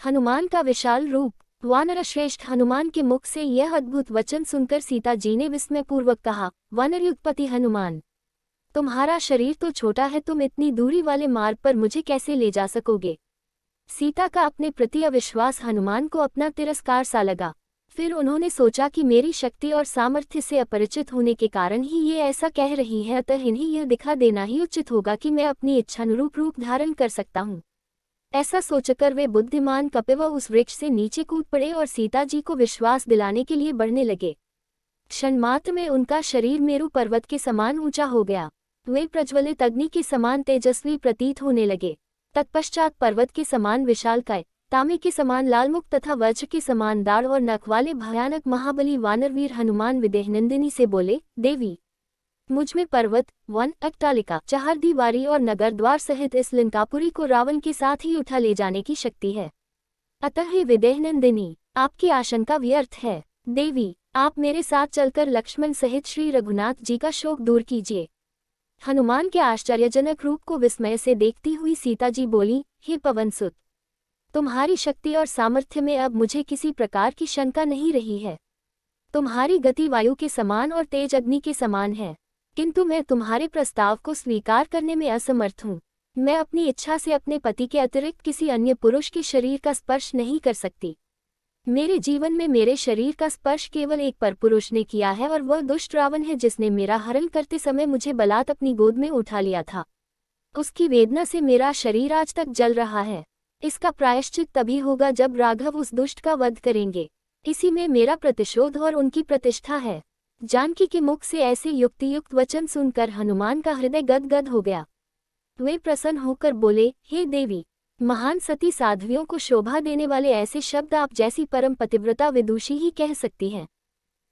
हनुमान का विशाल रूप। वानरश्रेष्ठ हनुमान के मुख से यह अद्भुत वचन सुनकर सीता जी ने विस्मयपूर्वक कहा, वानरयुगपति हनुमान, तुम्हारा शरीर तो छोटा है, तुम इतनी दूरी वाले मार्ग पर मुझे कैसे ले जा सकोगे। सीता का अपने प्रति अविश्वास हनुमान को अपना तिरस्कार सा लगा। फिर उन्होंने सोचा कि मेरी शक्ति और सामर्थ्य से अपरिचित होने के कारण ही ये ऐसा कह रही है, अतः इन्हें यह दिखा देना ही उचित होगा कि मैं अपनी इच्छानुरूप रूप धारण कर सकता हूँ। ऐसा सोचकर वे बुद्धिमान कपिव उस वृक्ष से नीचे कूद पड़े और सीता जी को विश्वास दिलाने के लिए बढ़ने लगे। क्षणमात्र में उनका शरीर मेरु पर्वत के समान ऊंचा हो गया। वे प्रज्वलित अग्नि के समान तेजस्वी प्रतीत होने लगे। तत्पश्चात पर्वत के समान विशालकाय, तांबे के समान लालमुख तथा वज्र के समान दाढ़ और नख वाले भयानक महाबली वानरवीर हनुमान विदेहनंदिनी से बोले, देवी, मुझ में पर्वत, वन, अट्टालिका, चहारदीवारी और नगर द्वार सहित इस लंकापुरी को रावण के साथ ही उठा ले जाने की शक्ति है। अतः हे विदेहनंदिनी, आपकी आशंका व्यर्थ है। देवी, आप मेरे साथ चलकर लक्ष्मण सहित श्री रघुनाथ जी का शोक दूर कीजिए। हनुमान के आश्चर्यजनक रूप को विस्मय से देखती हुई सीता जी बोली, हे पवनसुत, तुम्हारी शक्ति और सामर्थ्य में अब मुझे किसी प्रकार की शंका नहीं रही है। तुम्हारी गति वायु के समान और तेज अग्नि के समान है, किंतु मैं तुम्हारे प्रस्ताव को स्वीकार करने में असमर्थ हूँ। मैं अपनी इच्छा से अपने पति के अतिरिक्त किसी अन्य पुरुष के शरीर का स्पर्श नहीं कर सकती। मेरे जीवन में मेरे शरीर का स्पर्श केवल एक परपुरुष ने किया है और वह दुष्ट रावण है, जिसने मेरा हरण करते समय मुझे बलात् अपनी गोद में उठा लिया था। उसकी वेदना से मेरा शरीर आज तक जल रहा है। इसका प्रायश्चित तभी होगा जब राघव उस दुष्ट का वध करेंगे। इसी में मेरा प्रतिशोध और उनकी प्रतिष्ठा है। जानकी के मुख से ऐसे युक्तियुक्त वचन सुनकर हनुमान का हृदय गदगद हो गया। वे प्रसन्न होकर बोले, हे देवी, महान सती साध्वियों को शोभा देने वाले ऐसे शब्द आप जैसी परम पतिव्रता विदुषी ही कह सकती हैं।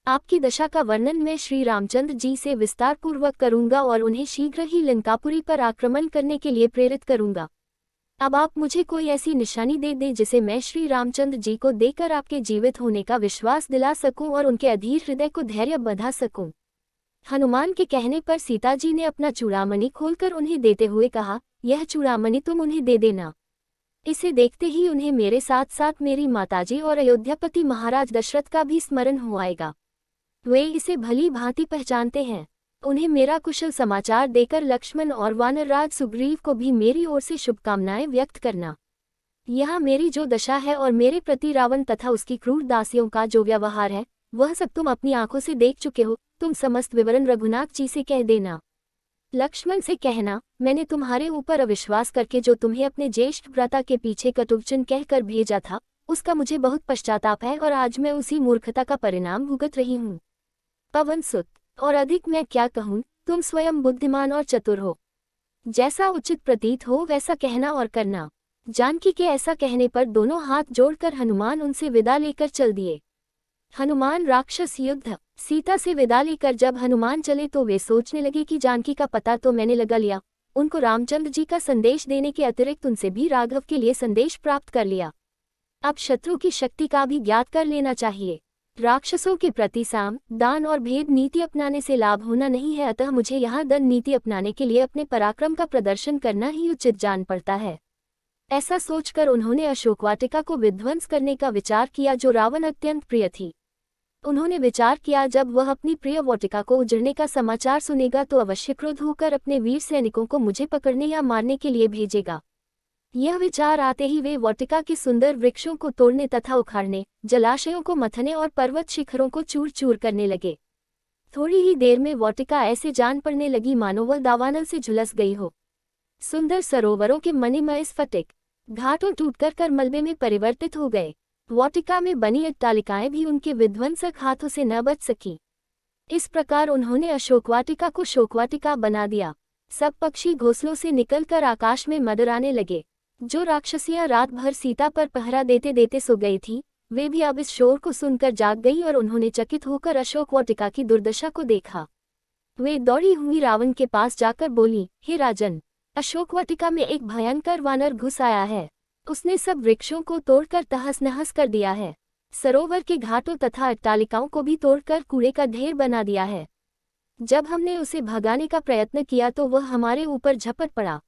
आपकी दशा का वर्णन मैं श्री रामचंद्र जी से विस्तार पूर्वक करूंगा और उन्हें शीघ्र ही लंकापुरी पर आक्रमण करने के लिए प्रेरित करूंगा। अब आप मुझे कोई ऐसी निशानी दे दें जिसे मैं श्री रामचंद्र जी को देकर आपके जीवित होने का विश्वास दिला सकूं और उनके अधीर हृदय को धैर्य बंधा सकूं। हनुमान के कहने पर सीता जी ने अपना चूड़ामणि खोलकर उन्हें देते हुए कहा, यह चूड़ामणि तुम उन्हें दे देना। इसे देखते ही उन्हें मेरे साथ साथ मेरी माताजी और अयोध्यापति महाराज दशरथ का भी स्मरण हो आएगा। वे इसे भली भांति पहचानते हैं। उन्हें मेरा कुशल समाचार देकर लक्ष्मण और वानरराज सुग्रीव को भी मेरी ओर से शुभकामनाएं व्यक्त करना। यहाँ मेरी जो दशा है और मेरे प्रति रावण तथा उसकी क्रूर दासियों का जो व्यवहार है, वह सब तुम अपनी आंखों से देख चुके हो। तुम समस्त विवरण रघुनाथ जी से कह देना। लक्ष्मण से कहना, मैंने तुम्हारे ऊपर अविश्वास करके जो तुम्हें अपने ज्येष्ठ भ्राता के पीछे कटुवचन कहकर भेजा था, उसका मुझे बहुत पश्चाताप है और आज मैं उसी मूर्खता का परिणाम भुगत रही हूँ। पवनसुत, और अधिक मैं क्या कहूँ, तुम स्वयं बुद्धिमान और चतुर हो। जैसा उचित प्रतीत हो वैसा कहना और करना। जानकी के ऐसा कहने पर दोनों हाथ जोड़कर हनुमान उनसे विदा लेकर चल दिए। हनुमान राक्षस युद्ध। सीता से विदा लेकर जब हनुमान चले तो वे सोचने लगे कि जानकी का पता तो मैंने लगा लिया, उनको रामचंद्र जी का संदेश देने के अतिरिक्त उनसे भी राघव के लिए संदेश प्राप्त कर लिया। अब शत्रु की शक्ति का भी ज्ञात कर लेना चाहिए। राक्षसों के प्रति साम, दान और भेद नीति अपनाने से लाभ होना नहीं है, अतः मुझे यहाँ दंड नीति अपनाने के लिए अपने पराक्रम का प्रदर्शन करना ही उचित जान पड़ता है। ऐसा सोचकर उन्होंने अशोकवाटिका को विध्वंस करने का विचार किया, जो रावण अत्यंत प्रिय थी। उन्होंने विचार किया, जब वह अपनी प्रिय वाटिका को उजड़ने का समाचार सुनेगा तो अवश्य क्रोध होकर अपने वीर सैनिकों को मुझे पकड़ने या मारने के लिए भेजेगा। यह विचार आते ही वे वाटिका के सुंदर वृक्षों को तोड़ने तथा उखाड़ने, जलाशयों को मथने और पर्वत शिखरों को चूर चूर करने लगे। थोड़ी ही देर में वाटिका ऐसे जान पड़ने लगी मानो वह दावानल से झुलस गई हो। सुंदर सरोवरों के मणिमय स्फटिक घाटों टूटकर कर मलबे में परिवर्तित हो गए। वाटिका में बनी अट्टालिकाएं भी उनके विध्वंसक हाथों से न बच सकी। इस प्रकार उन्होंने अशोकवाटिका को शोकवाटिका बना दिया। सब पक्षी घोंसलों से निकलकर आकाश में मंडराने लगे। जो राक्षसियां रात भर सीता पर पहरा देते देते सो गई थीं, वे भी अब इस शोर को सुनकर जाग गई और उन्होंने चकित होकर अशोकवाटिका की दुर्दशा को देखा। वे दौड़ी हुई रावण के पास जाकर बोली, हे राजन, अशोकवाटिका में एक भयंकर वानर घुस आया है। उसने सब वृक्षों को तोड़कर तहस नहस कर दिया है। सरोवर के घाटों तथा अट्टालिकाओं को भी तोड़कर कूड़े का ढेर बना दिया है। जब हमने उसे भगाने का प्रयत्न किया तो वह हमारे ऊपर झपट पड़ा।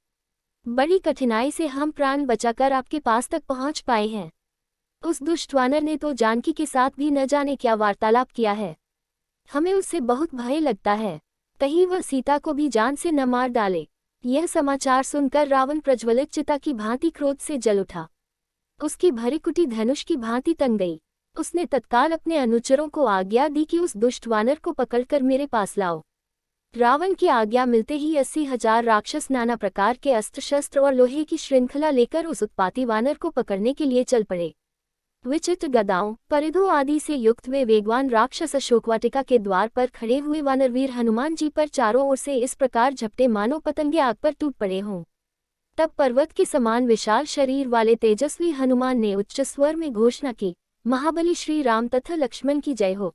बड़ी कठिनाई से हम प्राण बचाकर आपके पास तक पहुंच पाए हैं। उस दुष्ट वानर ने तो जानकी के साथ भी न जाने क्या वार्तालाप किया है। हमें उससे बहुत भय लगता है, कहीं वह सीता को भी जान से न मार डाले। यह समाचार सुनकर रावण प्रज्वलित चिता की भांति क्रोध से जल उठा। उसकी भरिकुटी धनुष की भांति तंग गई। उसने तत्काल अपने अनुचरों को आज्ञा दी कि उस दुष्ट वानर को पकड़कर मेरे पास लाओ। रावण की आज्ञा मिलते ही 80,000 राक्षस नाना प्रकार के अस्त्र शस्त्र और लोहे की श्रृंखला लेकर उस उत्पाती वानर को पकड़ने के लिए चल पड़े। विचित्र गदाओं, परिधों आदि से युक्त वे वेगवान राक्षस अशोकवाटिका के द्वार पर खड़े हुए वानरवीर हनुमान जी पर चारों ओर से इस प्रकार झपटे मानो पतंगे आग पर टूट पड़े हों। तब पर्वत के समान विशाल शरीर वाले तेजस्वी हनुमान ने उच्च स्वर में घोषणा की, महाबली श्री राम तथा लक्ष्मण की जय हो।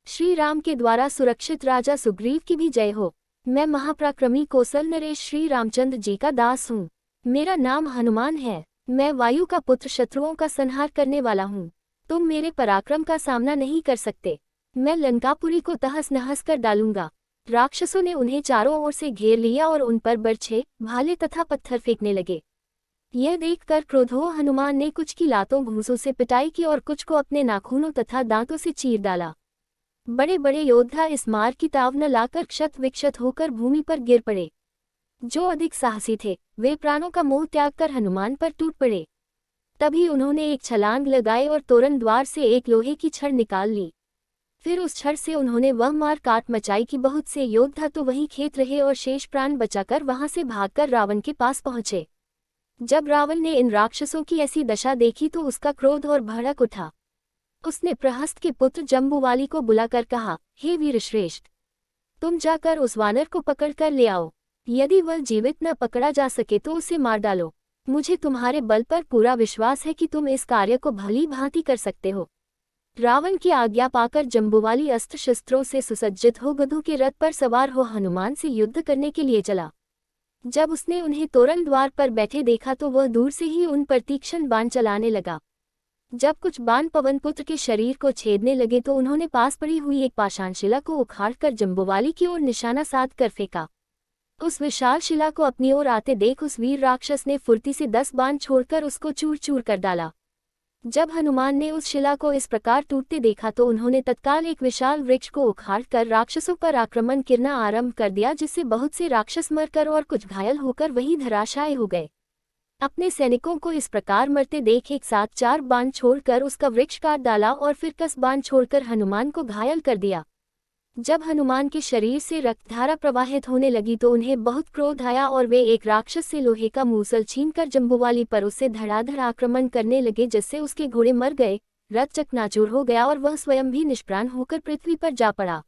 श्री राम के द्वारा सुरक्षित राजा सुग्रीव की भी जय हो। मैं महापराक्रमी कौशल नरेश श्री रामचंद्र जी का दास हूँ। मेरा नाम हनुमान है। मैं वायु का पुत्र, शत्रुओं का संहार करने वाला हूँ। तुम मेरे पराक्रम का सामना नहीं कर सकते। मैं लंकापुरी को तहस नहस कर डालूंगा। राक्षसों ने उन्हें चारों ओर से घेर लिया और उन पर बर्छे, भाले तथा पत्थर फेंकने लगे। यह देखकर क्रोधो हनुमान ने कुछ की लातों घूंसों से पिटाई की और कुछ को अपने नाखूनों तथा दांतों से चीर डाला। बड़े बड़े योद्धा इस मार की ताव न लाकर क्षत विक्षत होकर भूमि पर गिर पड़े। जो अधिक साहसी थे वे प्राणों का मोह त्याग कर हनुमान पर टूट पड़े। तभी उन्होंने एक छलांग लगाई और तोरण द्वार से एक लोहे की छड़ निकाल ली। फिर उस छड़ से उन्होंने वह मार काट मचाई कि बहुत से योद्धा तो वहीं खेत रहे और शेष प्राण बचाकर वहां से भागकर रावण के पास पहुंचे। जब रावण ने इन राक्षसों की ऐसी दशा देखी तो उसका क्रोध और भड़क उठा। उसने प्रहस्त के पुत्र जम्बूवाली को बुलाकर कहा, हे वीरश्रेष्ठ, तुम जाकर उस वानर को पकड़कर ले आओ। यदि वह जीवित न पकड़ा जा सके तो उसे मार डालो। मुझे तुम्हारे बल पर पूरा विश्वास है कि तुम इस कार्य को भली भांति कर सकते हो। रावण की आज्ञा पाकर जम्बूवाली अस्त्र शस्त्रों से सुसज्जित हो गधों के रथ पर सवार हो हनुमान से युद्ध करने के लिए चला। जब उसने उन्हें तोरण द्वार पर बैठे देखा तो वह दूर से ही उन पर तीक्ष्ण बाण चलाने लगा। जब कुछ बाण पवनपुत्र के शरीर को छेदने लगे तो उन्होंने पास पड़ी हुई एक पाषाण शिला को उखाड़कर जम्बूवाली की ओर निशाना साध कर फेंका। उस विशाल शिला को अपनी ओर आते देख उस वीर राक्षस ने फुर्ती से 10 बाण छोड़कर उसको चूर चूर कर डाला। जब हनुमान ने उस शिला को इस प्रकार टूटते देखा तो उन्होंने तत्काल एक विशाल वृक्ष को उखाड़कर राक्षसों पर आक्रमण करना आरंभ कर दिया, जिससे बहुत से राक्षस मरकर और कुछ घायल होकर वहीं धराशायी हो गए। अपने सैनिकों को इस प्रकार मरते देख एक साथ 4 बाण छोड़कर उसका वृक्ष काट डाला और फिर 10 बाण छोड़कर हनुमान को घायल कर दिया। जब हनुमान के शरीर से रक्तधारा प्रवाहित होने लगी तो उन्हें बहुत क्रोध आया और वे एक राक्षस से लोहे का मूसल छीनकर जम्बूवाली पर उससे धड़ाधड़ आक्रमण करने लगे, जिससे उसके घोड़े मर गए, रथ चकनाचूर हो गया और वह स्वयं भी निष्प्राण होकर पृथ्वी पर जा पड़ा।